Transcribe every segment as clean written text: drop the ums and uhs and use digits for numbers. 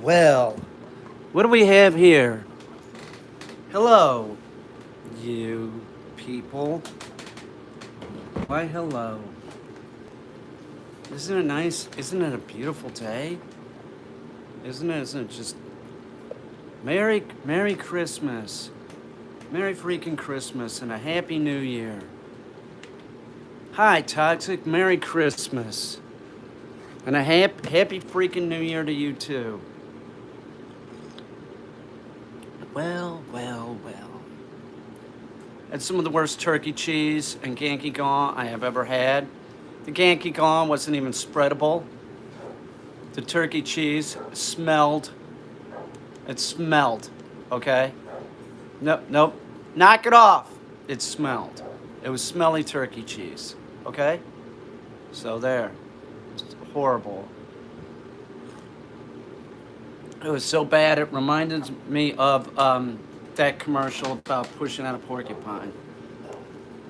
Well, what do we have here? Hello, you people. Why, hello. Isn't it nice? Isn't it a beautiful day? Isn't it just Merry Christmas. Merry freaking Christmas and a Happy New Year. Hi, Toxic. Merry Christmas. And a happy freaking New Year to you, too. Well. That's some of the worst turkey cheese and Yankee Gone I have ever had. The Yankee Gone wasn't even spreadable. The turkey cheese smelled. It smelled, okay? Nope. Knock it off. It smelled. It was smelly turkey cheese, okay? So there. It's horrible. It was so bad, it reminded me of that commercial about pushing out a porcupine.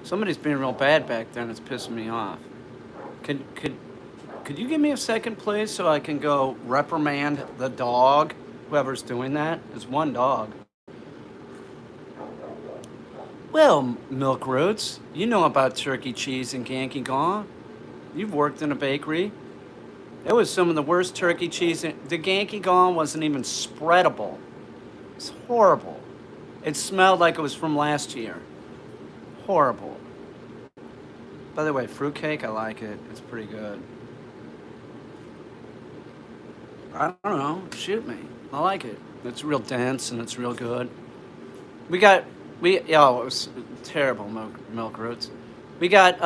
Somebody's being real bad back there and it's pissing me off. Could you give me a second, please, so I can go reprimand the dog? Whoever's doing that is one dog. Well, Milk Roots, you know about turkey cheese and Yankee Gone. You've worked in a bakery. It was some of the worst turkey cheese. The Yankee Gone wasn't even spreadable. It's horrible. It smelled like it was from last year. Horrible. By the way, fruitcake, I like it. It's pretty good. I don't know. Shoot me. I like it. It's real dense and it's real good. It was terrible, milk Roots. We got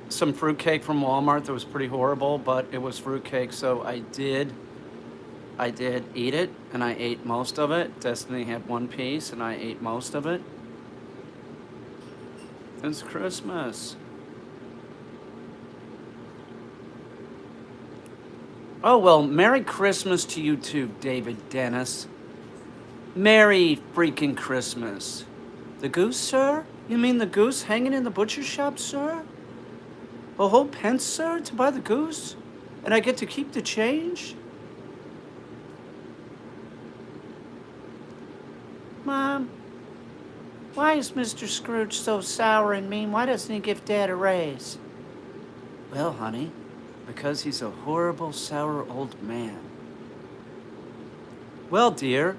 some fruitcake from Walmart that was pretty horrible, but it was fruitcake, so I did eat it, and I ate most of it. Destiny had one piece, and I ate most of it. It's Christmas. Oh, well, Merry Christmas to you too, David Dennis. Merry freaking Christmas. The goose, sir? You mean the goose hanging in the butcher shop, sir? A whole pence, sir, to buy the goose? And I get to keep the change? Mom, why is Mr. Scrooge so sour and mean? Why doesn't he give Dad a raise? Well, honey, because he's a horrible, sour old man. Well, dear,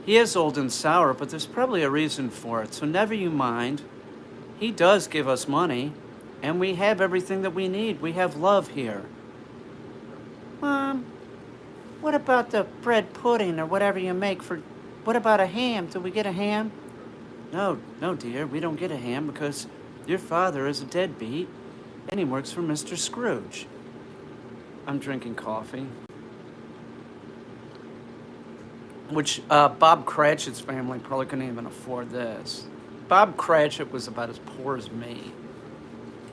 he is old and sour, but there's probably a reason for it, so never you mind. He does give us money, and we have everything that we need. We have love here. Mom, what about the bread pudding or whatever you make for... What about a ham? Do we get a ham? No, dear, we don't get a ham because your father is a deadbeat, and he works for Mr. Scrooge. I'm drinking coffee. Which Bob Cratchit's family probably couldn't even afford this. Bob Cratchit was about as poor as me.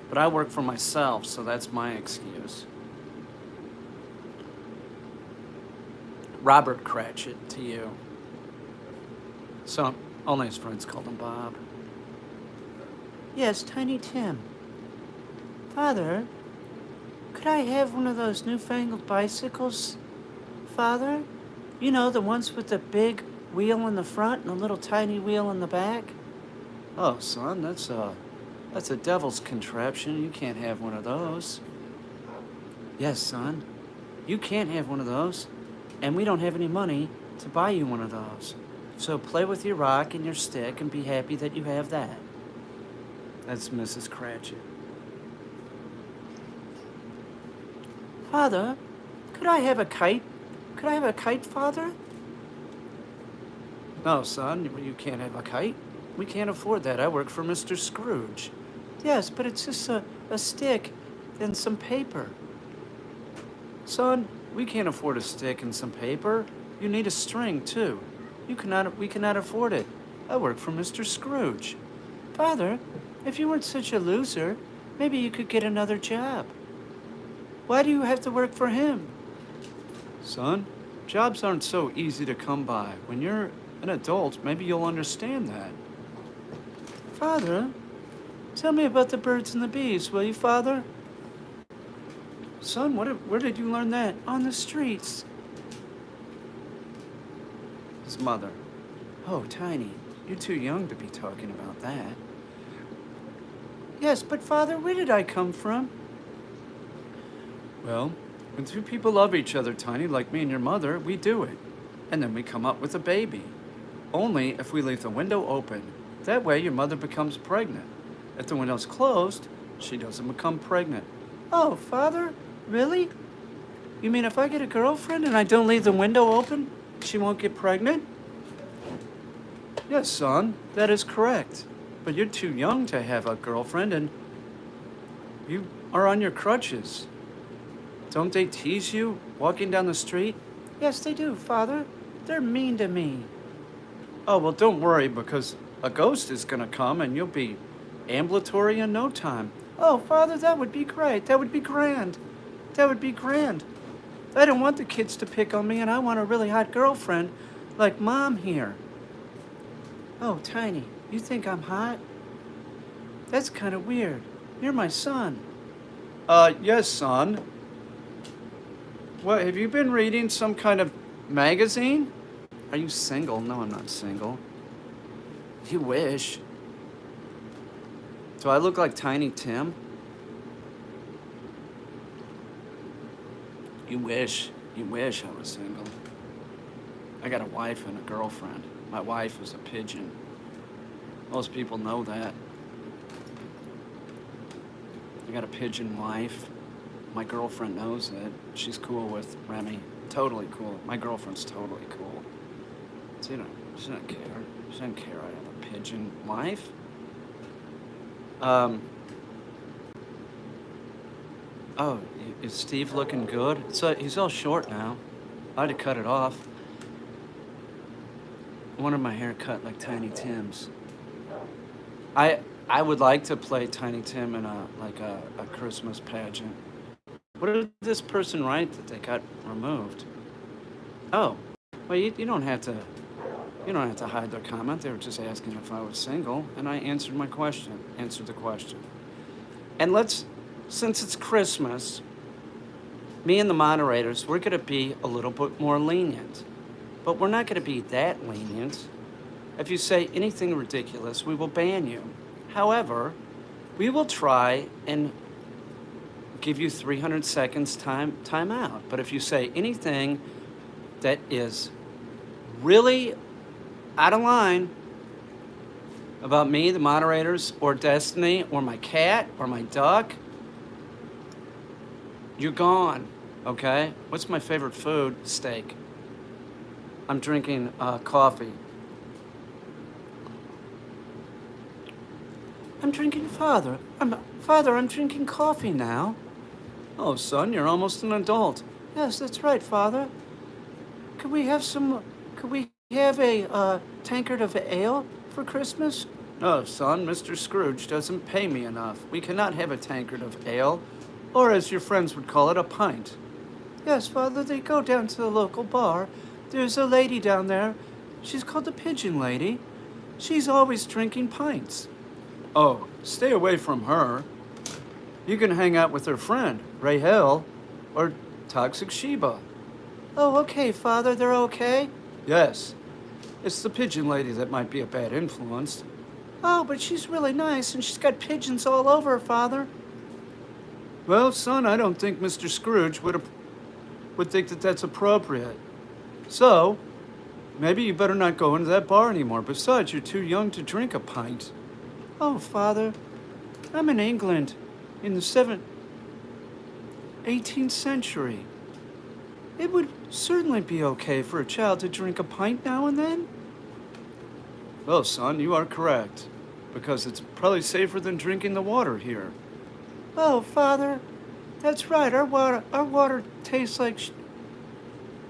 But I work for myself, so that's my excuse. Robert Cratchit to you. So, only his friends called him Bob. Yes, Tiny Tim. Father, could I have one of those newfangled bicycles? Father? You know, the ones with the big wheel in the front and a little tiny wheel in the back? Oh, son, that's a devil's contraption. You can't have one of those. Yes, son. You can't have one of those. And we don't have any money to buy you one of those. So play with your rock and your stick and be happy that you have that. That's Mrs. Cratchit. Father, could I have a kite? Could I have a kite, Father? No, son, you can't have a kite. We can't afford that. I work for Mr. Scrooge. Yes, but it's just a stick and some paper. Son, we can't afford a stick and some paper. You need a string, too. We cannot afford it. I work for Mr. Scrooge. Father, if you weren't such a loser, maybe you could get another job. Why do you have to work for him? Son, jobs aren't so easy to come by. When you're an adult, maybe you'll understand that. Father, tell me about the birds and the bees, will you, Father? Son, where did you learn that? On the streets. His mother. Oh, Tiny, you're too young to be talking about that. Yes, but Father, where did I come from? Well, when two people love each other, Tiny, like me and your mother, we do it. And then we come up with a baby. Only if we leave the window open. That way your mother becomes pregnant. If the window's closed, she doesn't become pregnant. Oh, Father? Really? You mean if I get a girlfriend and I don't leave the window open, she won't get pregnant? Yes, son, that is correct. But you're too young to have a girlfriend and you are on your crutches. Don't they tease you walking down the street? Yes, they do, Father. They're mean to me. Oh, well, don't worry because a ghost is going to come and you'll be ambulatory in no time. Oh, Father, that would be great. That would be grand. That would be grand. I don't want the kids to pick on me and I want a really hot girlfriend like Mom here. Oh, Tiny, you think I'm hot? That's kind of weird. You're my son. Yes, son. What, have you been reading some kind of magazine? Are you single? No, I'm not single. You wish. Do I look like Tiny Tim? You wish. You wish I was single. I got a wife and a girlfriend. My wife is a pigeon. Most people know that. I got a pigeon wife. My girlfriend knows it. She's cool with Remy. Totally cool. My girlfriend's totally cool. She doesn't care. She doesn't care I have a pigeon wife. Oh, is Steve looking good? He's all short now. I had to cut it off. I wanted my hair cut like Tiny Tim's. I would like to play Tiny Tim in a Christmas pageant. What did this person write that they got removed? Oh, well, you don't have to hide their comment. They were just asking if I was single, and I answered the question. And since it's Christmas, me and the moderators, we're gonna be a little bit more lenient. But we're not gonna be that lenient. If you say anything ridiculous, we will ban you. However, we will try and give you 300 seconds time out. But if you say anything that is really out of line about me, the moderators, or Destiny, or my cat, or my duck, you're gone, okay? What's my favorite food? Steak. I'm drinking coffee. I'm drinking Father, I'm drinking coffee now. Oh, son, you're almost an adult. Yes, that's right, Father. Could we have a tankard of ale for Christmas? No, son, Mr. Scrooge doesn't pay me enough. We cannot have a tankard of ale, or as your friends would call it, a pint. Yes, Father, they go down to the local bar. There's a lady down there. She's called the Pigeon Lady. She's always drinking pints. Oh, stay away from her. You can hang out with her friend, Rahel, or Toxic Sheba. Oh, okay, Father, they're okay? Yes. It's the Pigeon Lady that might be a bad influence. Oh, but she's really nice, and she's got pigeons all over her, Father. Well, son, I don't think Mr. Scrooge would think that that's appropriate. So, maybe you better not go into that bar anymore. Besides, you're too young to drink a pint. Oh, Father, I'm in England in the 18th century. It would certainly be okay for a child to drink a pint now and then. Well, son, you are correct, because it's probably safer than drinking the water here. Oh, Father, that's right. Our water tastes like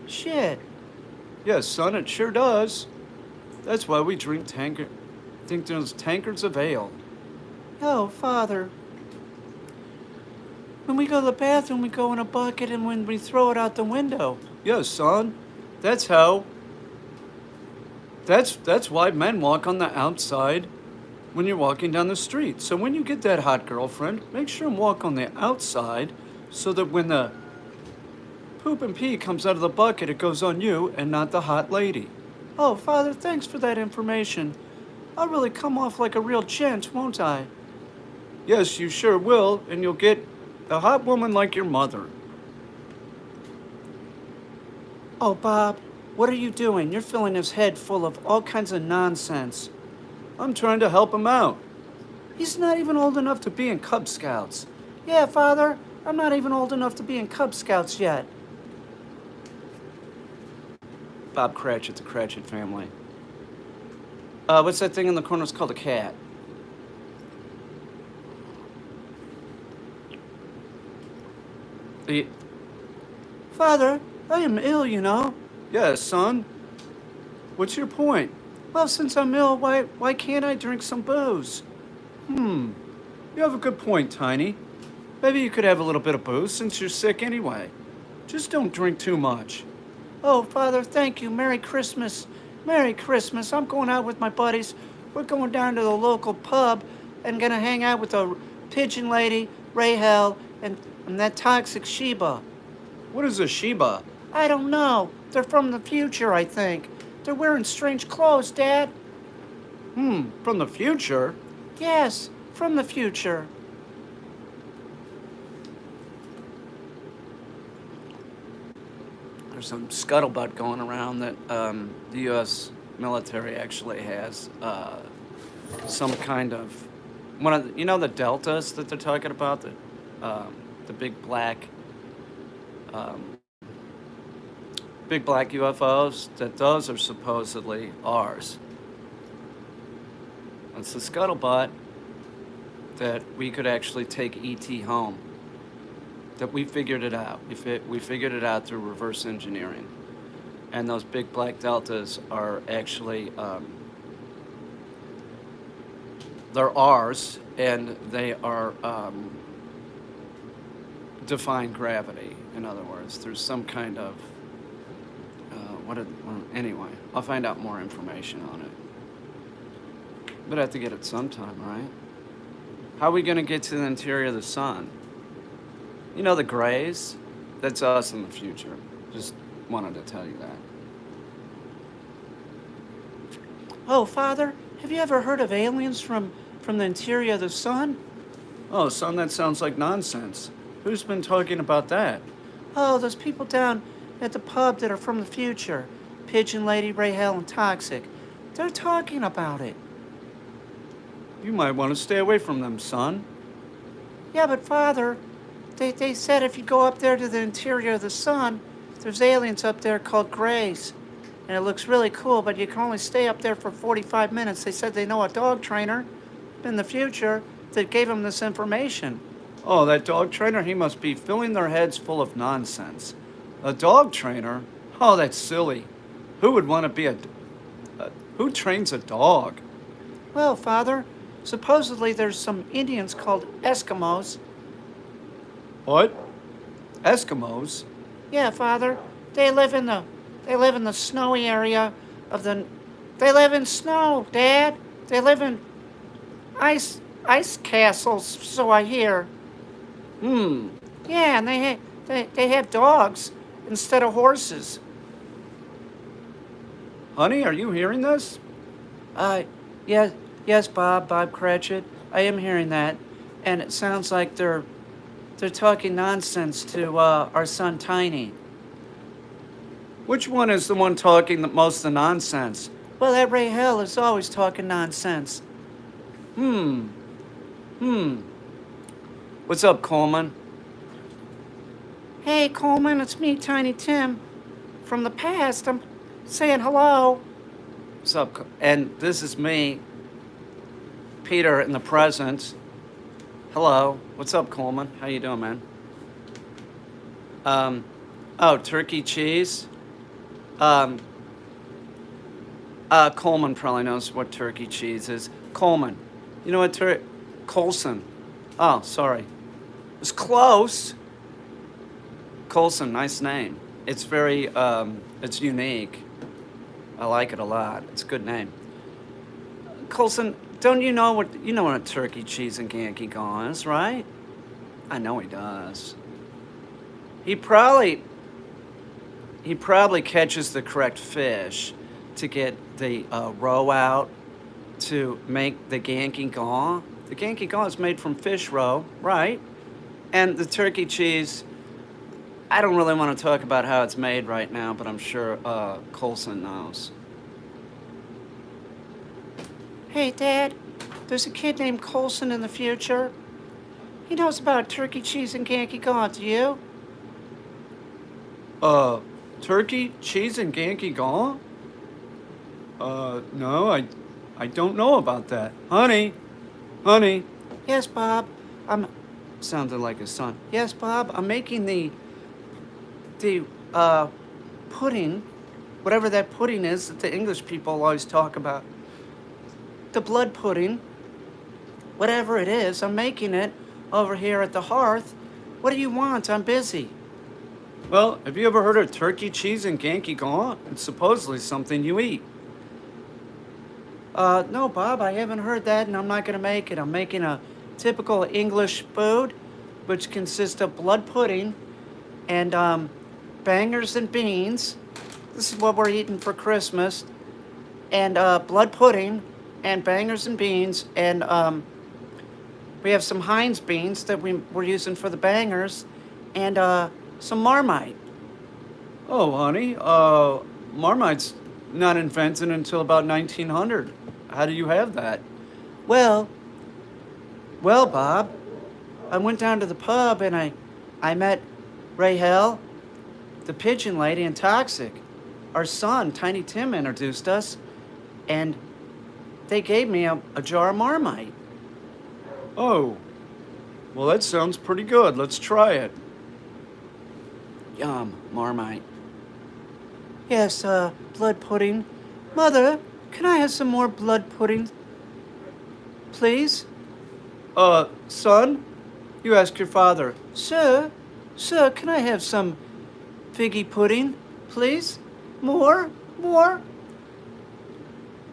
shit. Yes, son, it sure does. That's why we drink those tankards of ale. Oh, Father. When we go to the bathroom, we go in a bucket, and when we throw it out the window. Yes, son. That's why men walk on the outside when you're walking down the street. So when you get that hot girlfriend, make sure and walk on the outside so that when the poop and pee comes out of the bucket, it goes on you and not the hot lady. Oh, Father, thanks for that information. I'll really come off like a real gent, won't I? Yes, you sure will, and you'll get a hot woman like your mother. Oh, Bob, what are you doing? You're filling his head full of all kinds of nonsense. I'm trying to help him out. He's not even old enough to be in Cub Scouts. Yeah, Father, I'm not even old enough to be in Cub Scouts yet. Bob Cratchit, the Cratchit family. What's that thing in the corner? It's called a cat. The... Father, I am ill, you know. Yes, son. What's your point? Well, since I'm ill, why can't I drink some booze? You have a good point, Tiny. Maybe you could have a little bit of booze since you're sick anyway. Just don't drink too much. Oh, Father, thank you. Merry Christmas. Merry Christmas. I'm going out with my buddies. We're going down to the local pub and gonna hang out with the pigeon lady, Rahel, and that toxic Sheba. What is a Sheba? I don't know. They're from the future, I think. They're wearing strange clothes, Dad. From the future? Yes, from the future. There's some scuttlebutt going around that the U.S. military actually has some kind of the deltas that they're talking about, the um, big black UFOs. That those are supposedly ours. It's the scuttlebutt that we could actually take ET home. That we figured it out. We figured it out through reverse engineering. And those big black deltas are actually, they're ours, and they are defying gravity, in other words, through some kind of, anyway, I'll find out more information on it. But I have to get it sometime, right? How are we going to get to the interior of the sun? You know the Greys? That's us in the future. Just wanted to tell you that. Oh, Father, have you ever heard of aliens from the interior of the sun? Oh, son, that sounds like nonsense. Who's been talking about that? Oh, those people down at the pub that are from the future. Pigeon Lady, Rahel, and Toxic. They're talking about it. You might want to stay away from them, son. Yeah, but Father, they said if you go up there to the interior of the sun, there's aliens up there called Greys. And it looks really cool, but you can only stay up there for 45 minutes. They said they know a dog trainer in the future that gave them this information. Oh, that dog trainer? He must be filling their heads full of nonsense. A dog trainer? Oh, that's silly. Who would want to be who trains a dog? Well, Father, supposedly there's some Indians called Eskimos. What? Eskimos? Yeah, Father. They live in the snowy area of the. They live in snow, Dad. They live in ice castles, so I hear. Yeah, and they have dogs instead of horses. Honey, are you hearing this? Yeah, yes, Bob Cratchit. I am hearing that, and it sounds like they're talking nonsense to our son Tiny. Which one is the one talking the most of the nonsense? Well, that Rahel is always talking nonsense. What's up, Coleman? Hey, Coleman, it's me, Tiny Tim. From the past, I'm saying hello. What's up? And this is me, Peter, in the present. Hello. What's up, Coleman? How you doing, man? Turkey cheese. Coleman probably knows what turkey cheese is. Coleman. You know what Colson. Oh, sorry. It's close. Colson, nice name. It's very, it's unique. I like it a lot. It's a good name. Colson, don't you know what a turkey cheese and Yankee gone is, right? I know he does. He probably catches the correct fish, to get the roe out to make the Yankee Gaw. The Yankee Gaw is made from fish roe, right? And the turkey cheese, I don't really want to talk about how it's made right now, but I'm sure Colson knows. Hey, Dad, there's a kid named Colson in the future. He knows about turkey cheese and Yankee Gaw, do you? Turkey, cheese, and Yankee Gaw? No, I don't know about that. Honey. Yes, Bob. I'm sounded like his son. Yes, Bob. I'm making the pudding, whatever that pudding is that the English people always talk about. The blood pudding, whatever it is, I'm making it over here at the hearth. What do you want? I'm busy. Well, have you ever heard of turkey, cheese, and Yankee Gaw? It's supposedly something you eat. No, Bob, I haven't heard that, and I'm not going to make it. I'm making a typical English food, which consists of blood pudding and bangers and beans. This is what we're eating for Christmas. And blood pudding and bangers and beans. And we have some Heinz beans that we're using for the bangers. And some Marmite. Oh, honey, Marmite's not invented until about 1900. How do you have that? Well, Bob, I went down to the pub and I met Rahel, the pigeon lady, and Toxic. Our son, Tiny Tim, introduced us, and they gave me a jar of Marmite. Oh, well, that sounds pretty good. Let's try it. Yum, Marmite. Yes, blood pudding. Mother, can I have some more blood pudding, please? Son, you ask your father. Sir, can I have some figgy pudding, please? More?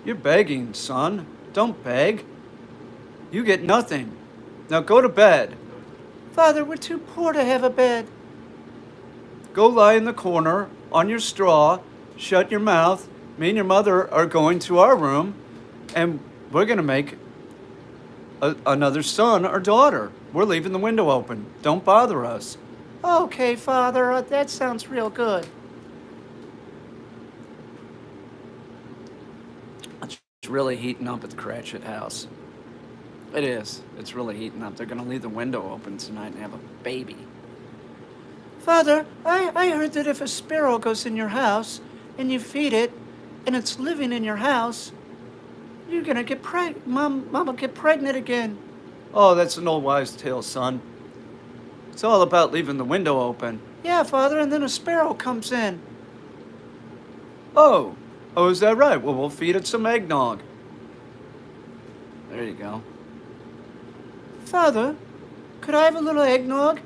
You're begging, son. Don't beg. You get nothing. Now go to bed. Father, we're too poor to have a bed. Go lie in the corner on your straw, shut your mouth. Me and your mother are going to our room, and we're going to make another son or daughter. We're leaving the window open. Don't bother us. Okay, Father, that sounds real good. It's really heating up at the Cratchit house. It is. It's really heating up. They're going to leave the window open tonight and have a baby. Father, I heard that if a sparrow goes in your house and you feed it and it's living in your house, you're gonna get Mama get pregnant again. Oh, that's an old wives' tale, son. It's all about leaving the window open. Yeah, Father, and then a sparrow comes in. Oh, is that right? Well, we'll feed it some eggnog. There you go. Father, could I have a little eggnog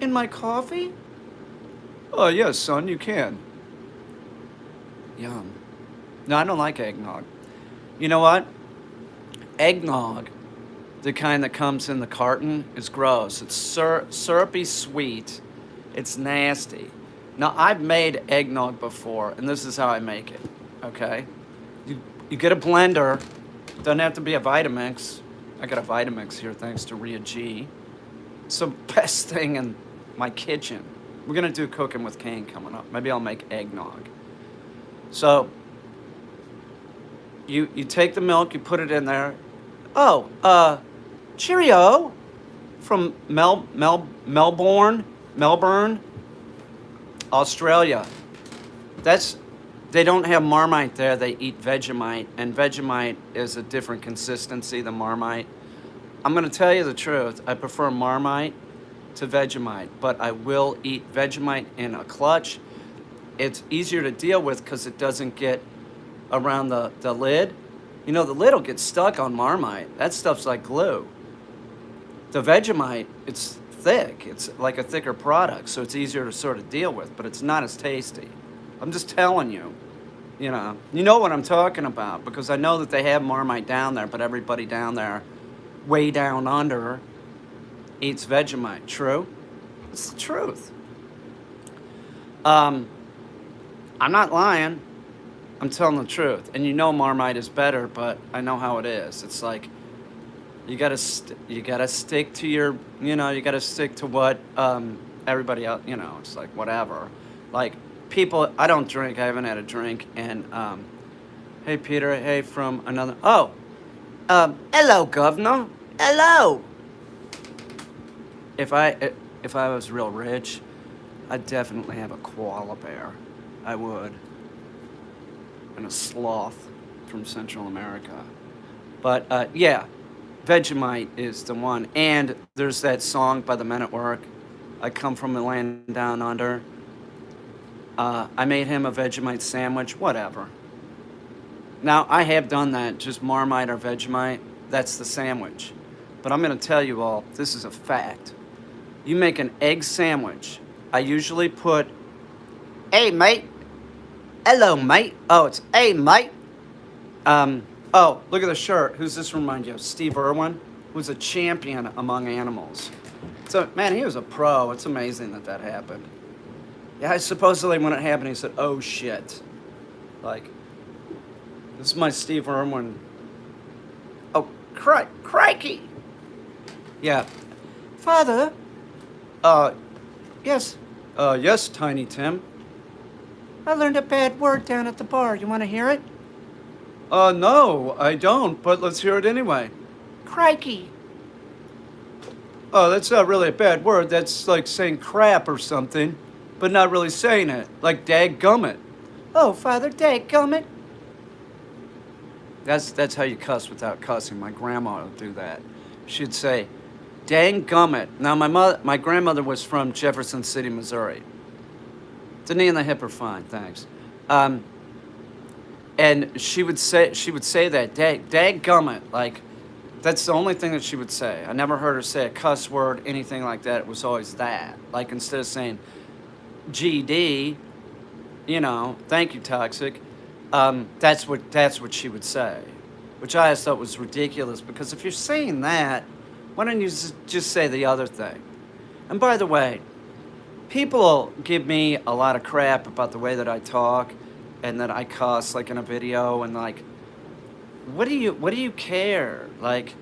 in my coffee? Oh, yes, son, you can. Yum. No, I don't like eggnog. You know what? Eggnog, the kind that comes in the carton, is gross. It's syrupy sweet. It's nasty. Now, I've made eggnog before, and this is how I make it, okay? You get a blender. Doesn't have to be a Vitamix. I got a Vitamix here thanks to Rhea G. It's the best thing in my kitchen. We're going to do cooking with Kane coming up. Maybe I'll make eggnog. So, you take the milk, you put it in there. Oh, Cheerio from Melbourne, Australia. They don't have Marmite there. They eat Vegemite, and Vegemite is a different consistency than Marmite. I'm going to tell you the truth. I prefer Marmite to Vegemite, but I will eat Vegemite in a clutch. It's easier to deal with because it doesn't get around the lid. You know, the lid will get stuck on Marmite. That stuff's like glue. The Vegemite, it's thick. It's like a thicker product, so it's easier to sort of deal with, but it's not as tasty. I'm just telling you. You know what I'm talking about, because I know that they have Marmite down there, but everybody down there, way down under, eats Vegemite. True? It's the truth. I'm not lying. I'm telling the truth. And you know Marmite is better, but I know how it is. It's like you gotta stick to your, you gotta stick to what everybody else, it's like whatever. Like people, I don't drink. I haven't had a drink. And hey Peter, hey from another. Oh, hello governor. Hello. If I if I was real rich, I'd definitely have a koala bear. I would. And a sloth from Central America. But yeah, Vegemite is the one. And there's that song by the Men at Work, I Come From a Land Down Under. I made him a Vegemite sandwich, whatever. Now, I have done that, just Marmite or Vegemite. That's the sandwich. But I'm going to tell you all, this is a fact. You make an egg sandwich. I usually put, hey, mate. Hello, mate. Oh, it's, hey, mate. Oh, look at the shirt. Who's this remind you of? Steve Irwin, who's a champion among animals. So, man, he was a pro. It's amazing that happened. Yeah, supposedly when it happened, he said, oh, shit. Like, this is my Steve Irwin. Oh, crikey. Yeah. Father? Yes. Yes, Tiny Tim. I learned a bad word down at the bar. You want to hear it? No, I don't, but let's hear it anyway. Crikey. Oh, that's not really a bad word. That's like saying crap or something, but not really saying it. Like dadgummit. Oh, Father, dadgummit. That's how you cuss without cussing. My grandma would do that. She'd say, dang gummit. Now, my grandmother was from Jefferson City, Missouri. The knee and the hip are fine, thanks. And she would say that, dadgummit, like, that's the only thing that she would say. I never heard her say a cuss word, anything like that. It was always that. Like, instead of saying GD, thank you, toxic, that's what she would say, which I always thought was ridiculous, because if you're saying that, why don't you just say the other thing? And by the way, people give me a lot of crap about the way that I talk and that I cuss, like in a video, and like, what do you care? Like,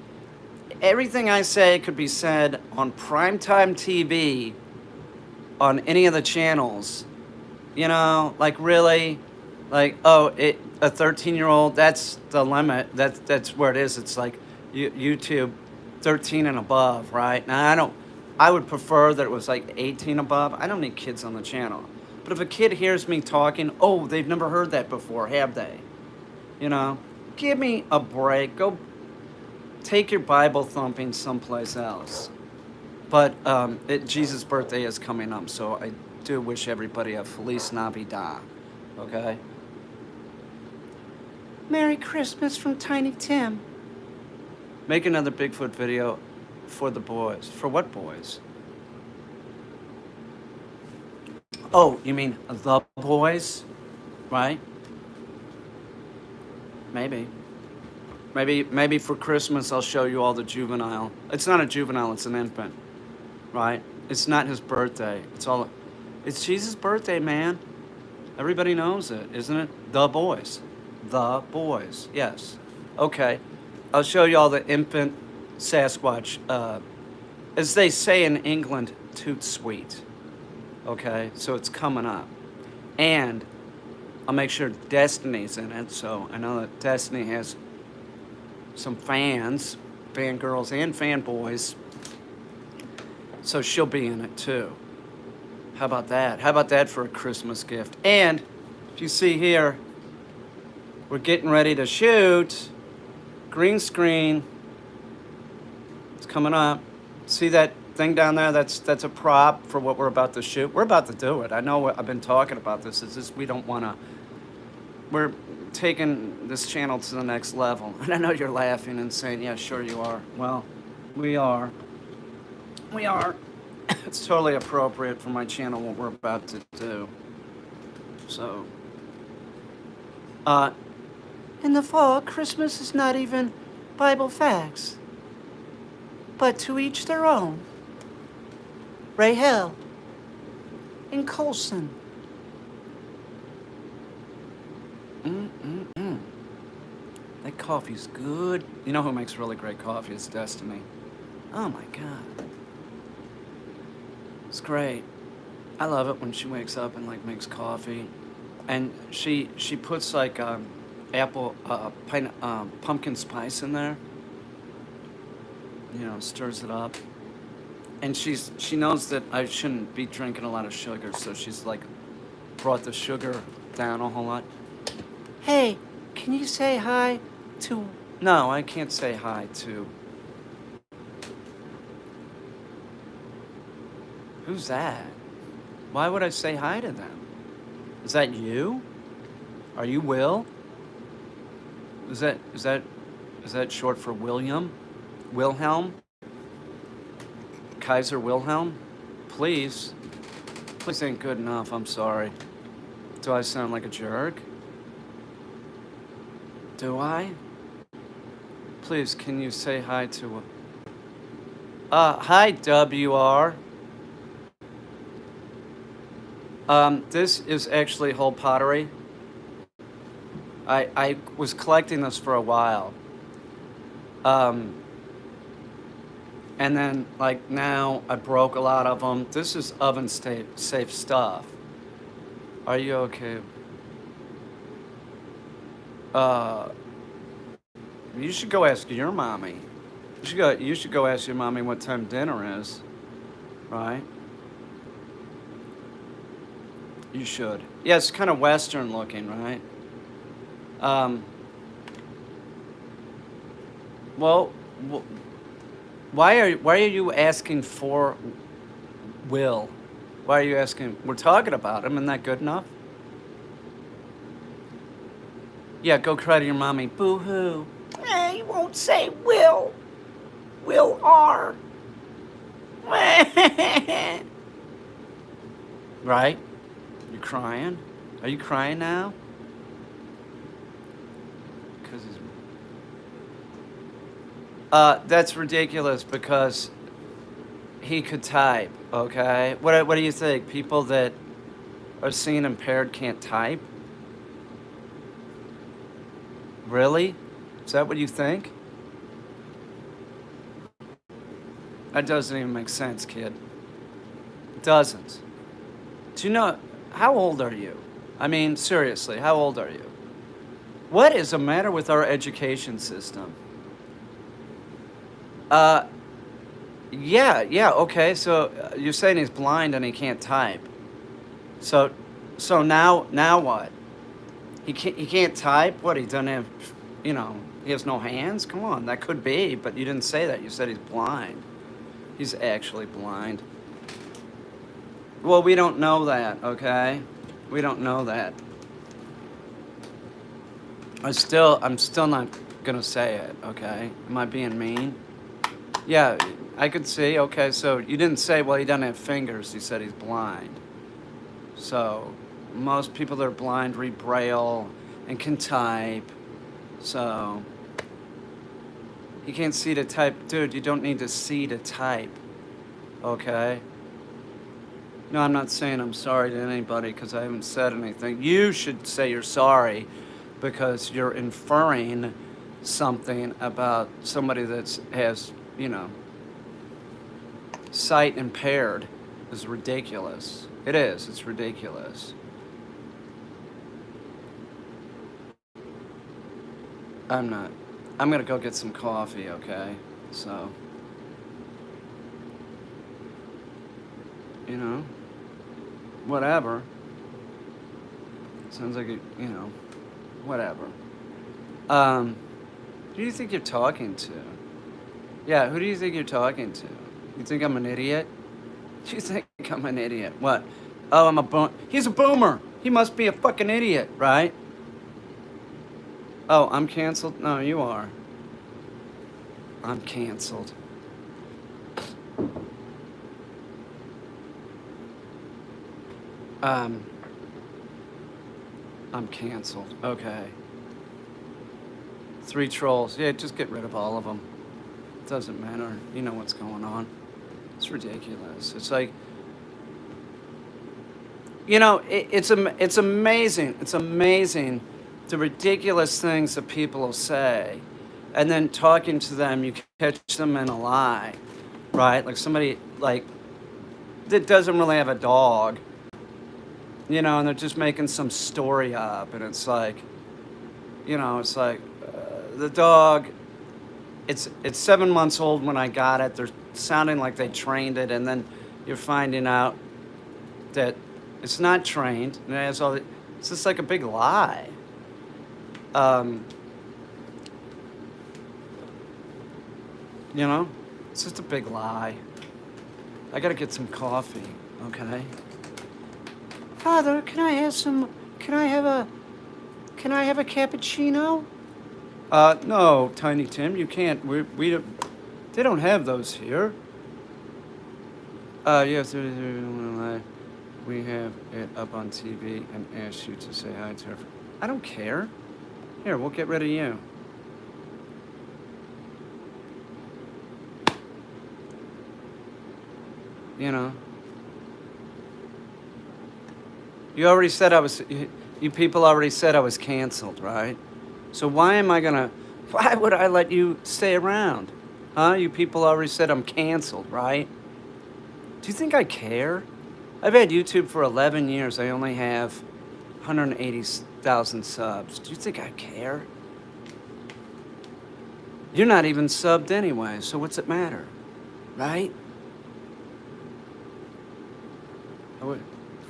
everything I say could be said on primetime TV on any of the channels. Like, really? Like, oh, a 13-year-old, that's the limit. That's where it is. It's like YouTube 13 and above, right? Now, I would prefer that it was like 18 above. I don't need kids on the channel. But if a kid hears me talking, oh, they've never heard that before, have they? Give me a break. Go take your Bible thumping someplace else. But Jesus' birthday is coming up, so I do wish everybody a Feliz Navidad, okay? Merry Christmas from Tiny Tim. Make another Bigfoot video for the boys. For what boys? Oh, you mean the boys? Right? Maybe for Christmas I'll show you all the juvenile. It's not a juvenile, it's an infant. Right? It's not his birthday. It's Jesus' birthday, man. Everybody knows it, isn't it? The boys. The boys. Yes. Okay. I'll show you all the infant Sasquatch. As they say in England, toot sweet. Okay? So it's coming up. And I'll make sure Destiny's in it. So I know that Destiny has some fans, fangirls and fanboys. So she'll be in it too. How about that? How about that for a Christmas gift? And if you see here, we're getting ready to shoot. Green screen. It's coming up. See that thing down there? That's a prop for what we're about to shoot. We're about to do it. I know I've been talking about this. It's just we don't want to. We're taking this channel to the next level. And I know you're laughing and saying, yeah, sure you are. Well, we are. We are. It's totally appropriate for my channel, what we're about to do. So, in the fall, Christmas is not even Bible facts. But to each their own. Rahel and Colson. That coffee's good. You know who makes really great coffee? It's Destiny. Oh my God. It's great. I love it when she wakes up and like makes coffee. And she puts like apple pumpkin spice in there. You know, stirs it up. And she knows that I shouldn't be drinking a lot of sugar, so she's like brought the sugar down a whole lot. Hey, can you say hi to... No, I can't say hi to... Who's that? Why would I say hi to them? Is that you? Are you Will? Is that short for William? Wilhelm? Kaiser Wilhelm? Please. Please ain't good enough, I'm sorry. Do I sound like a jerk? Do I? Please, can you say hi to... hi, WR. This is actually whole pottery. I was collecting this for a while. And then, like, now I broke a lot of them. This is oven safe stuff. Are you okay? You should go ask your mommy. You should go ask your mommy what time dinner is, right? You should. Yeah, it's kind of Western looking, right? Well, why are you asking for Will? Why are you asking? We're talking about him. Isn't that good enough? Yeah, go cry to your mommy. Boo-hoo. You won't say Will. Will R. Right? You crying? Are you crying now? Because he's... that's ridiculous because he could type, okay? What do you think? People that are seeing impaired can't type? Really? Is that what you think? That doesn't even make sense, kid. It doesn't. Do you know, how old are you? I mean, seriously, how old are you? What is the matter with our education system? Yeah, okay, so you're saying he's blind and he can't type. So now what? He can't type? What, he doesn't have, you know, he has no hands? Come on, that could be, but you didn't say that. You said he's blind. He's actually blind. Well, we don't know that, okay? We don't know that. I'm still not gonna say it, okay? Am I being mean? Yeah, I could see, okay, so you didn't say, well, he doesn't have fingers. You said he's blind. So most people that are blind read Braille and can type. So he can't see to type. Dude, you don't need to see to type, okay? No, I'm not saying I'm sorry to anybody because I haven't said anything. You should say you're sorry because you're inferring something about somebody that has, you know, sight impaired is ridiculous. It is. It's ridiculous. I'm not. I'm gonna go get some coffee, okay? So, you know, whatever. Sounds like you know, whatever. Who do you think you're talking to? Yeah, who do you think you're talking to? You think I'm an idiot? You think I'm an idiot? What? Oh, he's a boomer. He must be a fucking idiot, right? Oh, I'm canceled? No, you are. I'm canceled. I'm canceled. Okay. 3 trolls. Yeah, just get rid of all of them. It doesn't matter. You know what's going on. It's ridiculous. It's like, you know, it's amazing. It's amazing the ridiculous things that people will say, and then talking to them, you catch them in a lie, right? Like somebody like that doesn't really have a dog, and they're just making some story up, and it's like, it's like the dog. It's 7 months old when I got it. They're sounding like they trained it, and then you're finding out that it's not trained, and it has all. It's just like a big lie. Um, it's just a big lie. I gotta get some coffee, okay? Father, can I have some? Can I have a? Can I have a cappuccino? No, Tiny Tim, you can't. We don't. They don't have those here. Yes, we have it up on TV and asked you to say hi to her. I don't care. Here, we'll get rid of you. You already said I was. You people already said I was canceled, right? So why would I let you stay around? Huh? You people already said I'm canceled, right? Do you think I care? I've had YouTube for 11 years. I only have 180,000 subs. Do you think I care? You're not even subbed anyway, so what's it matter? Right?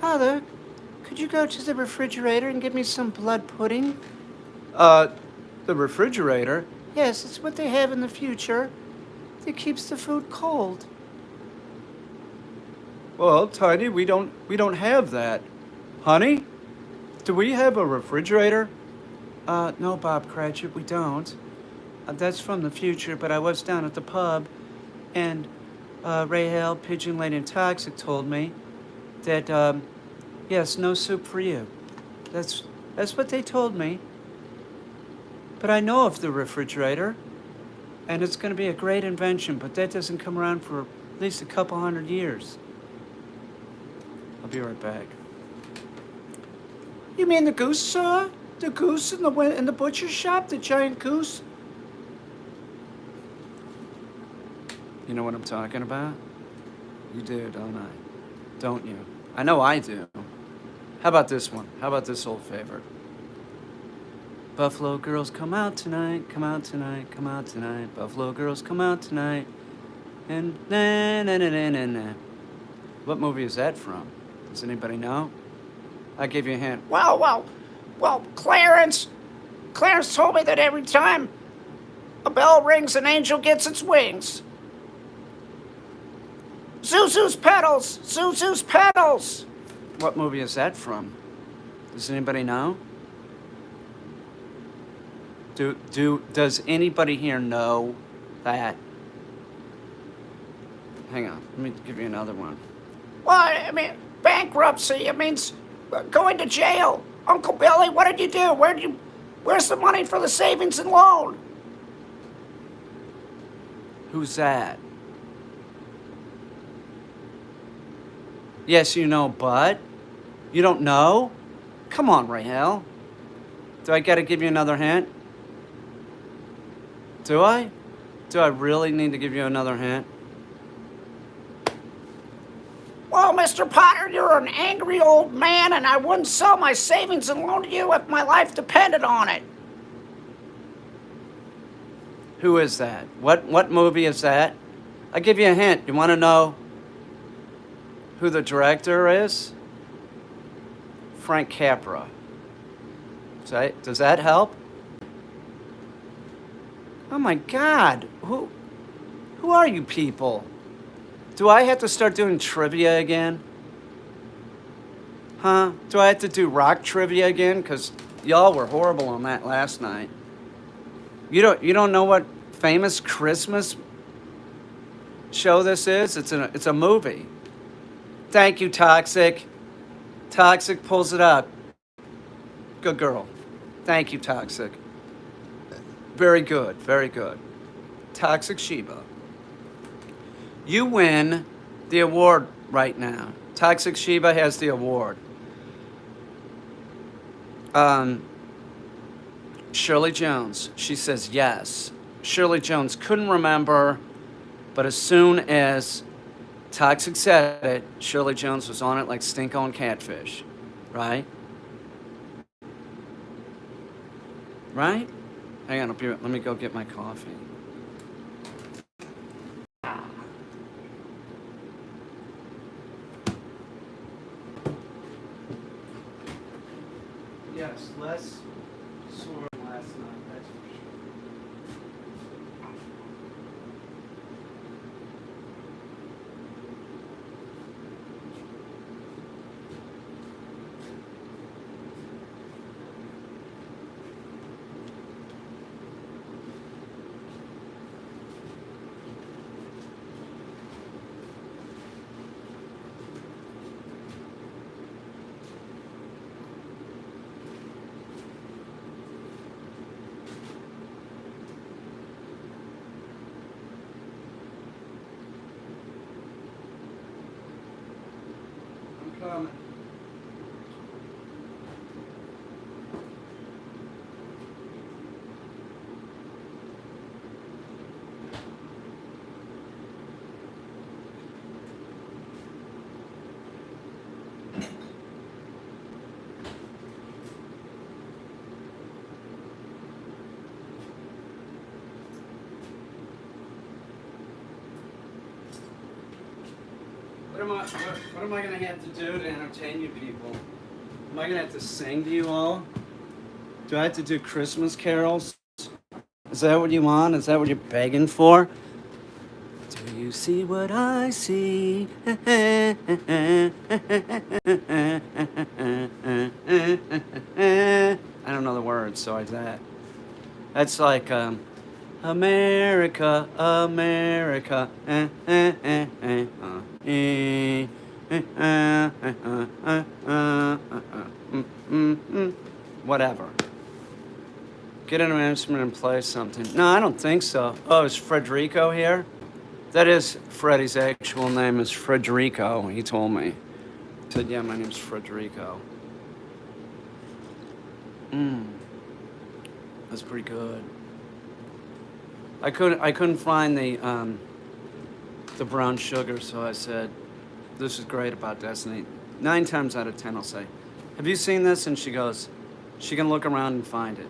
Father, could you go to the refrigerator and get me some blood pudding? The refrigerator? Yes, it's what they have in the future. It keeps the food cold. Well, Tiny, we don't have that. Honey, do we have a refrigerator? No, Bob Cratchit, we don't. That's from the future, but I was down at the pub, and Rahel, Pigeon Lady, and Toxic told me that, yes, no soup for you. That's what they told me. But I know of the refrigerator, and it's going to be a great invention, but that doesn't come around for at least a couple hundred years. I'll be right back. You mean the goose, sir? The goose in the butcher shop? The giant goose? You know what I'm talking about? You do, don't I? Don't you? I know I do. How about this one? How about this old favorite? Buffalo girls come out tonight, come out tonight, come out tonight. Buffalo girls come out tonight. And na na na na na na. What movie is that from? Does anybody know? I'll give you a hint. Well, Clarence told me that every time a bell rings, an angel gets its wings. Zuzu's petals! Zuzu's petals! What movie is that from? Does anybody know? Does anybody here know that? Hang on, let me give you another one. Well, I mean, bankruptcy. It means going to jail. Uncle Billy, what did you do? Where's the money for the savings and loan? Who's that? Yes, you know, but you don't know? Come on, Rahel. Do I gotta give you another hint? Do I? Do I really need to give you another hint? Well, Mr. Potter, you're an angry old man, and I wouldn't sell my savings and loan to you if my life depended on it. Who is that? What movie is that? I'll give you a hint. You want to know who the director is? Frank Capra. Does that help? Oh my God, who are you people? Do I have to start doing trivia again? Huh? Do I have to do rock trivia again? Because y'all were horrible on that last night. You don't know what famous Christmas show this is? It's a movie. Thank you, Toxic. Toxic pulls it up. Good girl. Thank you, Toxic. Very good, very good. Toxic Sheba. You win the award right now. Toxic Sheba has the award. Shirley Jones. She says yes. Shirley Jones couldn't remember, but as soon as Toxic said it, Shirley Jones was on it like stink on catfish. Right? Right? Hang on, let me go get my coffee. Yes, less sore than last night, that's for sure. I'm coming. What am I going to have to do to entertain you people? Am I going to have to sing to you all? Do I have to do Christmas carols? Is that what you want? Is that what you're begging for? Do you see what I see? I don't know the words, so I that. That's like America, America. Whatever. Get an instrument and play something. No, I don't think so. Oh, is Frederico here? That is Freddie's actual name is Frederico. He told me. He said, yeah, my name's Frederico. That's pretty good. I couldn't find the brown sugar, so I said, this is great about Destiny. 9 times out of 10 I'll say, have you seen this? And she goes, she can look around and find it.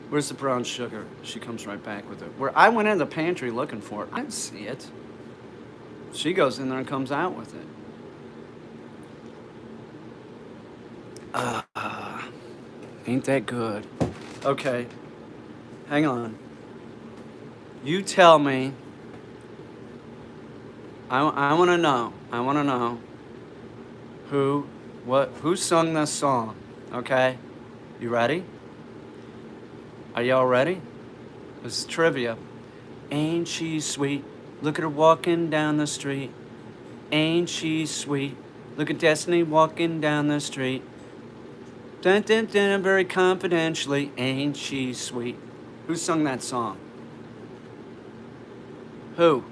Where's the brown sugar? She comes right back with it. Where I went in the pantry looking for it. I didn't see it. She goes in there and comes out with it. Ain't that good. Okay, hang on. You tell me. I want to know. I want to know who sung this song, okay? You ready? Are y'all ready? This is trivia. Ain't she sweet? Look at her walking down the street. Ain't she sweet? Look at Destiny walking down the street. Dun dun dun, very confidentially. Ain't she sweet? Who sung that song? Who?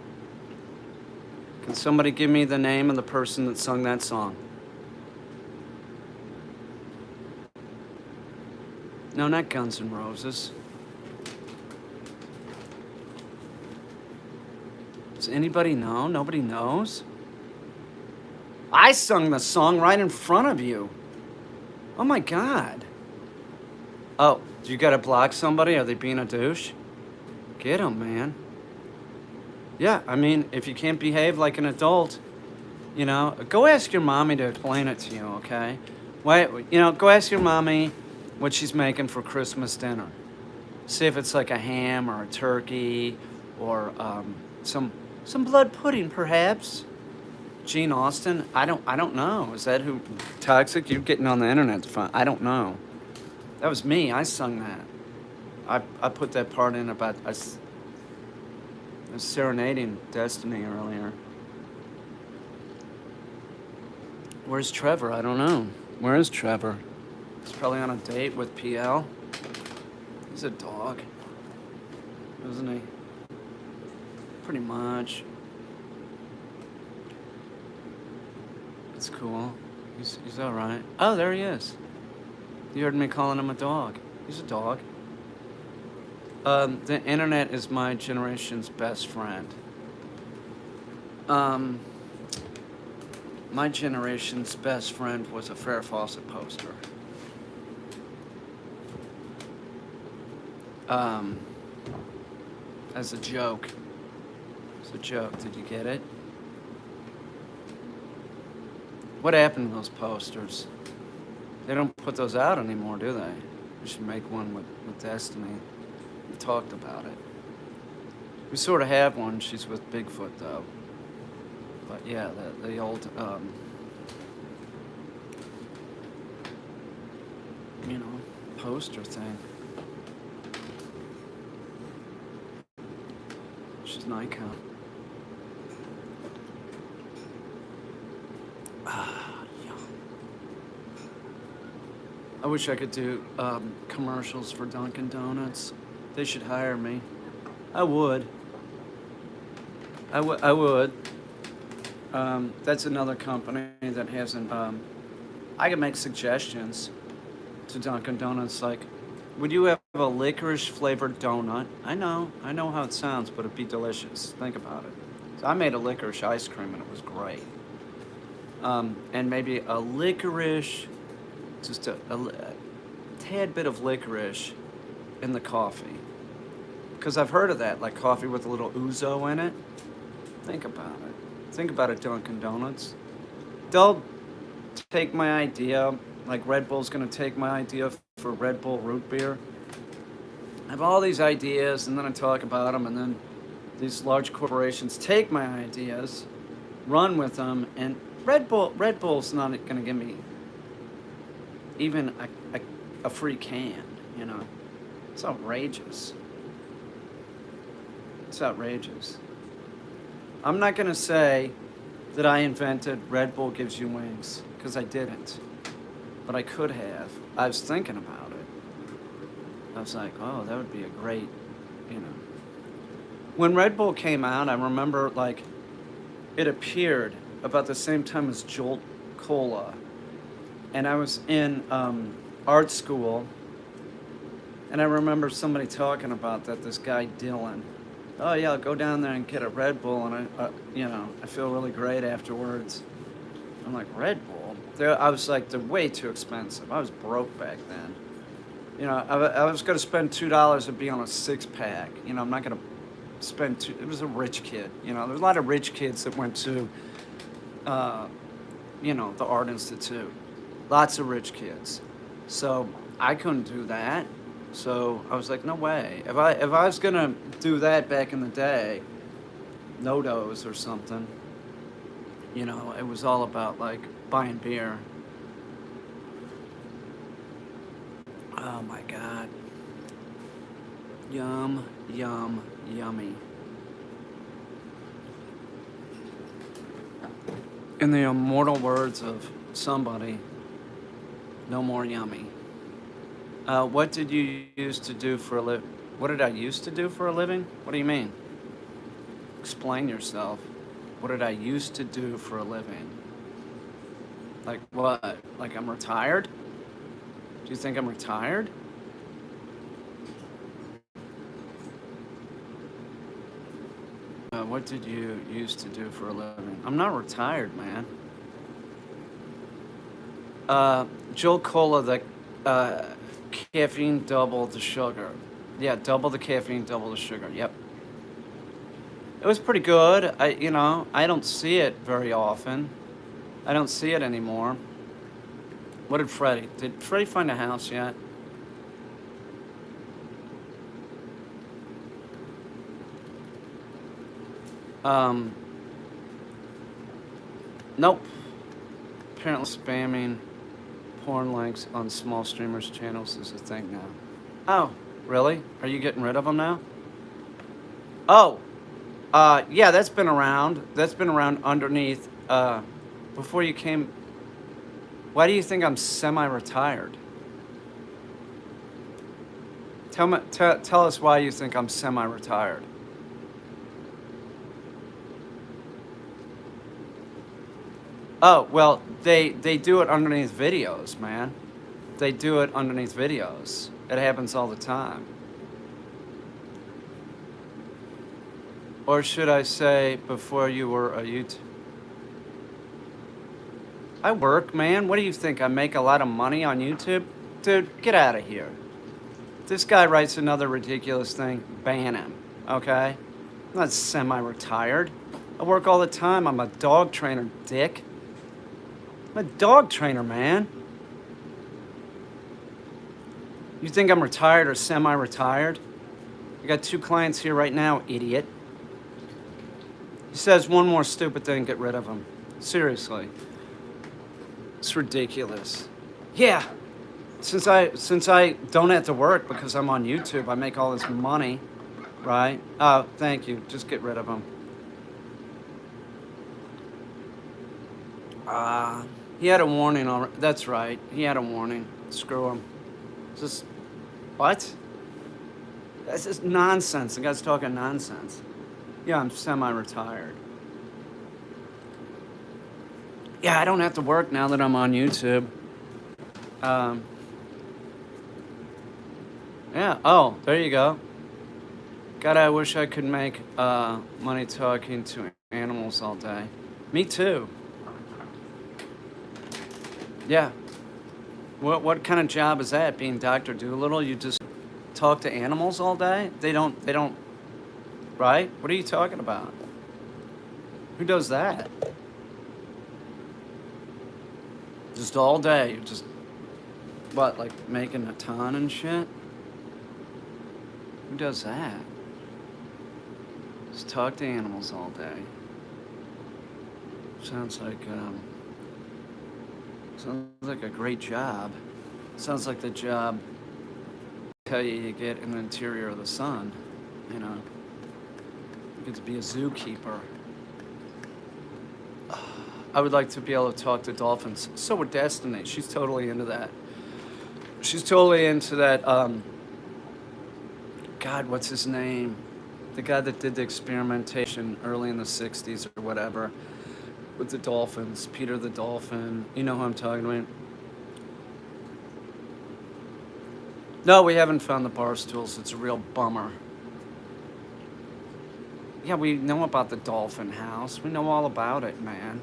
Can somebody give me the name of the person that sung that song? No, not Guns N' Roses. Does anybody know? Nobody knows? I sung the song right in front of you. Oh my God. Oh, you gotta block somebody? Are they being a douche? Get 'em, man. Yeah, I mean, if you can't behave like an adult, you know, go ask your mommy to explain it to you, okay? Wait, you know, go ask your mommy what she's making for Christmas dinner. See if it's like a ham or a turkey or some blood pudding, perhaps. Gene Austen? I don't know. Is that who? Toxic? You're getting on the internet to find. I don't know. That was me. I sung that. I put that part in about. I was serenading Destiny earlier. Where's Trevor? I don't know. Where is Trevor? He's probably on a date with PL. He's a dog, isn't he? Pretty much. That's cool. He's all right. Oh, there he is. You heard me calling him a dog. He's a dog. The internet is my generation's best friend. Um, my generation's best friend was a Farrah Fawcett poster. Um, as a joke. It's a joke. Did you get it? What happened to those posters? They don't put those out anymore, do they? We should make one with Destiny. We talked about it. We sort of have one. She's with Bigfoot, though. But yeah, the old, poster thing. She's an icon. I wish I could do commercials for Dunkin' Donuts. They should hire me. I would. I would. That's another company that hasn't. I can make suggestions to Dunkin' Donuts, like, would you have a licorice flavored donut? I know how it sounds, but it'd be delicious. Think about it. So I made a licorice ice cream and it was great. And maybe a licorice, just a tad bit of licorice in the coffee. Because I've heard of that, like coffee with a little ouzo in it. Think about it. Think about it, Dunkin' Donuts. They'll take my idea, like Red Bull's gonna take my idea for Red Bull root beer. I have all these ideas, and then I talk about them, and then these large corporations take my ideas, run with them, and Red Bull's not gonna give me even a free can, you know. It's outrageous. It's outrageous. I'm not gonna say that I invented Red Bull gives you wings, because I didn't. But I could have. I was thinking about it. I was like, oh, that would be a great, you know. When Red Bull came out, I remember, like, it appeared about the same time as Jolt Cola. And I was in art school, and I remember somebody talking about that, this guy Dylan. Oh yeah, I'll go down there and get a Red Bull, and I feel really great afterwards. I'm like, Red Bull? I was like, they're way too expensive. I was broke back then. You know, I was going to spend $2 to be on a 6-pack. You know, I'm not going to spend it was a rich kid. You know, there's a lot of rich kids that went to, the Art Institute. Lots of rich kids. So I couldn't do that. So I was like, no way. If I was going to do that back in the day, No-Dos or something, you know, it was all about, like, buying beer. Oh, my God. Yum, yum, yummy. In the immortal words of somebody, no more yummy. What did you used to do for a living? What did I used to do for a living? What do you mean? Explain yourself. What did I used to do for a living? Like what? Like I'm retired? Do you think I'm retired? What did you used to do for a living? I'm not retired, man. Jolt Cola, the caffeine, double the sugar. Yeah, double the caffeine, double the sugar. Yep. It was pretty good. I don't see it very often. I don't see it anymore. What did Freddie find a house yet? Nope. Apparently spamming porn links on small streamers' channels is a thing now. Oh, really? Are you getting rid of them now? Oh, yeah, that's been around. That's been around underneath, before you came. Why do you think I'm semi-retired? Tell us why you think I'm semi-retired. Oh, well, they do it underneath videos, man. They do it underneath videos. It happens all the time. Or should I say before you were a YouTube? I work, man. What do you think? I make a lot of money on YouTube? Dude, get out of here. This guy writes another ridiculous thing, ban him, okay? I'm not semi-retired. I work all the time. I'm a dog trainer, dick. I'm a dog trainer, man. You think I'm retired or semi-retired? I got 2 clients here right now, idiot. He says one more stupid thing, get rid of him. Seriously. It's ridiculous. Yeah. Since I don't have to work because I'm on YouTube, I make all this money, right? Oh, thank you. Just get rid of him. He had a warning already. That's right. He had a warning. Screw him. Just what? That's just nonsense. The guy's talking nonsense. Yeah, I'm semi-retired. Yeah, I don't have to work now that I'm on YouTube. Yeah, oh, there you go. God, I wish I could make money talking to animals all day. Me too. Yeah. What kind of job is that, being Dr. Doolittle? You just talk to animals all day? They don't, right? What are you talking about? Who does that? Just all day, you just, what, like making a ton and shit? Who does that? Just talk to animals all day. Sounds like a great job. Sounds like the job tell you get in the interior of the sun, you know. You get to be a zookeeper. I would like to be able to talk to dolphins. So would Destiny. She's totally into that. She's totally into that, God, what's his name? The guy that did the experimentation early in the 60s or whatever with the dolphins, Peter the Dolphin. You know who I'm talking about? No, we haven't found the bar stools. It's a real bummer. Yeah, we know about the Dolphin House. We know all about it, man.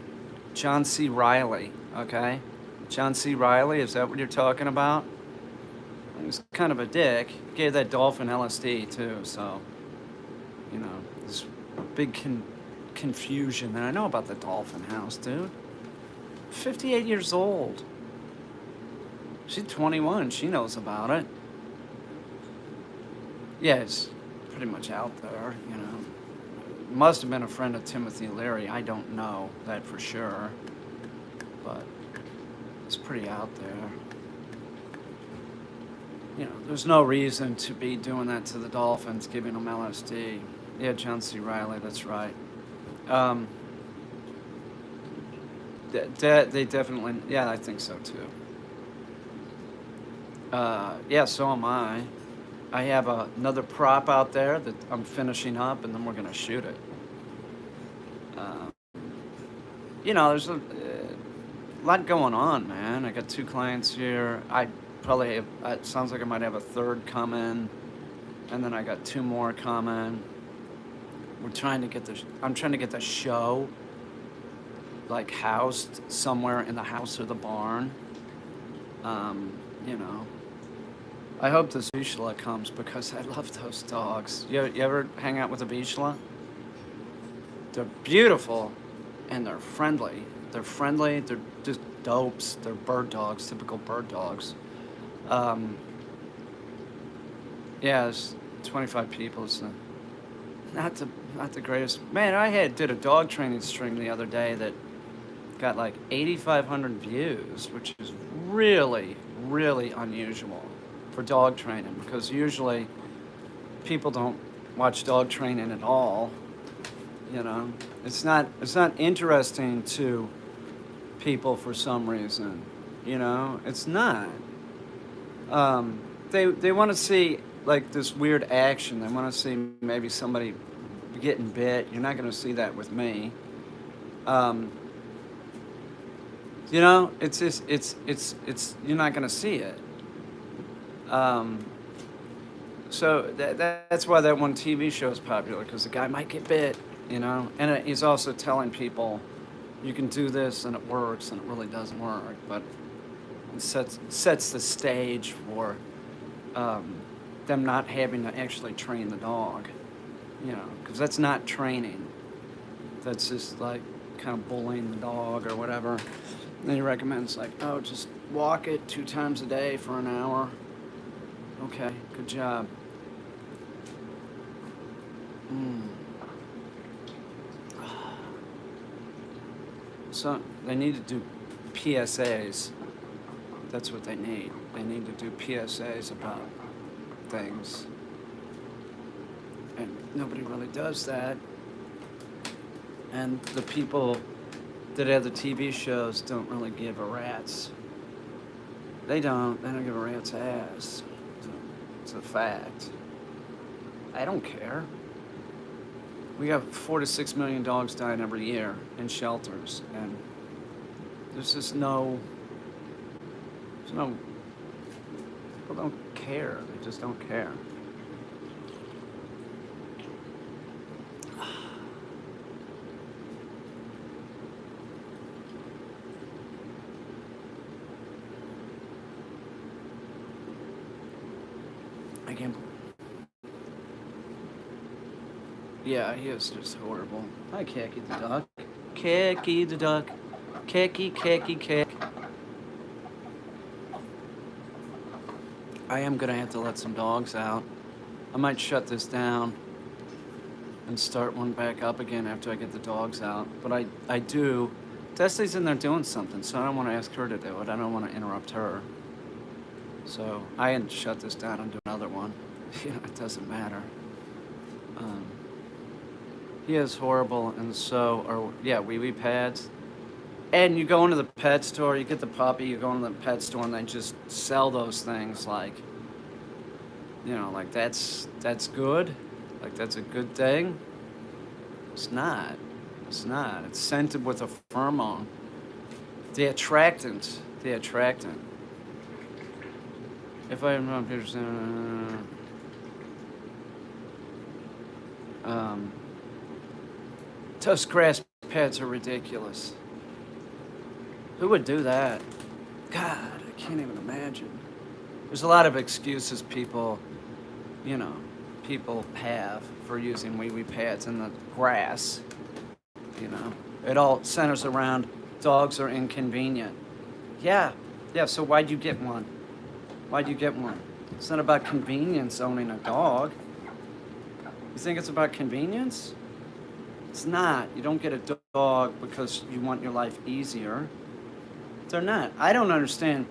John C. Riley, okay? John C. Riley, is that what you're talking about? He was kind of a dick. He gave that dolphin LSD, too, so, you know, this big confusion. And I know about the Dolphin House, dude. 58 years old. She's 21. She knows about it. Yeah, it's pretty much out there, you know. Must have been a friend of Timothy Leary. I don't know that for sure. But it's pretty out there. You know, there's no reason to be doing that to the dolphins, giving them LSD. Yeah, John C. Riley, that's right. They definitely, yeah, I think so too. Yeah, so am I. I have another prop out there that I'm finishing up, and then we're gonna shoot it. You know, there's a lot going on, man. I got 2 clients here. I probably have, it sounds like I might have a 3rd coming, and then I got 2 more coming. I'm trying to get the show like housed somewhere in the house or the barn. You know, I hope this Vizsla comes because I love those dogs. You ever hang out with a Vizsla? They're beautiful and they're friendly. They're friendly, they're just dopes. They're bird dogs, typical bird dogs. Yeah, there's 25 people. It's not the greatest. Man, I did a dog training stream the other day that got like 8,500 views, which is really, really unusual for dog training because usually people don't watch dog training at all. You know, it's not interesting to people for some reason. You know, it's not. They want to see like this weird action. They want to see maybe somebody getting bit. You're not going to see that with me. You know, it's you're not going to see it. So that's why that one TV show is popular, because the guy might get bit, you know? And he's also telling people, you can do this and it works, and it really doesn't work. But it sets the stage for them not having to actually train the dog, you know? Because that's not training. That's just like kind of bullying the dog or whatever. Then he recommends like, oh, just walk it 2 times a day for an hour. Okay, good job. Mm. So they need to do PSAs. That's what they need. They need to do PSAs about things. And nobody really does that. And the people that have the TV shows don't really give a rat's. They don't give a rat's ass. It's a fact. I don't care. We got 4 to 6 million dogs dying every year in shelters, and there's just no, people don't care. They just don't care. I can't. Yeah, he was just horrible. Hi, Khaki the duck. Khaki the duck. Khaki, khaki, khaki. I am gonna have to let some dogs out. I might shut this down and start one back up again after I get the dogs out. But I do. Destiny's in there doing something, so I don't want to ask her to do it. I don't want to interrupt her. So I can shut this down and do another one. You know, it doesn't matter. He is horrible, and so are wee wee pads. And you go into the pet store, you get the puppy, you go into the pet store, and they just sell those things like, you know, like that's good, like that's a good thing. It's not. It's not. It's scented with a pheromone. The attractant. The attractant. If I remember, those grass pads are ridiculous. Who would do that? God, I can't even imagine. There's a lot of excuses people have for using wee wee pads in the grass. You know, it all centers around dogs are inconvenient. Yeah, so why'd you get one? Why'd you get one? It's not about convenience owning a dog. You think it's about convenience? It's not. You don't get a dog because you want your life easier. They're not. I don't understand.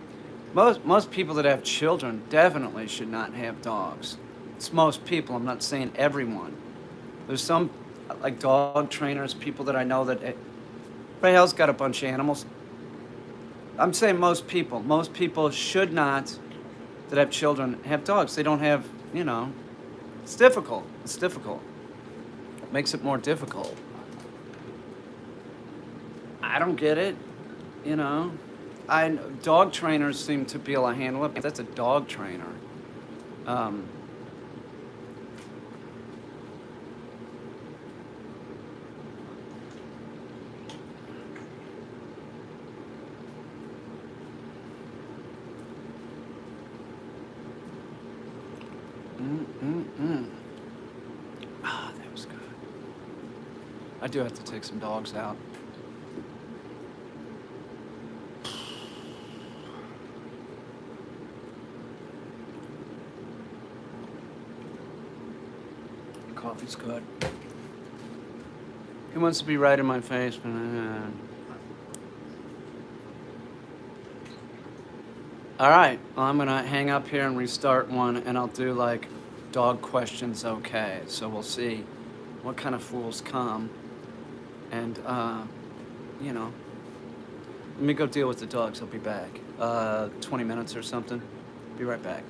Most people that have children definitely should not have dogs. It's most people. I'm not saying everyone. There's some like dog trainers, people that I know that everybody else got a bunch of animals. I'm saying most people. Most people should not that have children have dogs. They don't have, you know, it's difficult. It's difficult. It makes it more difficult. I don't get it, you know. Dog trainers seem to be able to handle it, but that's a dog trainer. Ah, that was good. I do have to take some dogs out. Coffee's good. He wants to be right in my face, but all right, well, I'm gonna hang up here and restart one, and I'll do like dog questions. Okay, so we'll see what kind of fools come, and you know, let me go deal with the dogs. I'll be back. 20 minutes or something. Be right back.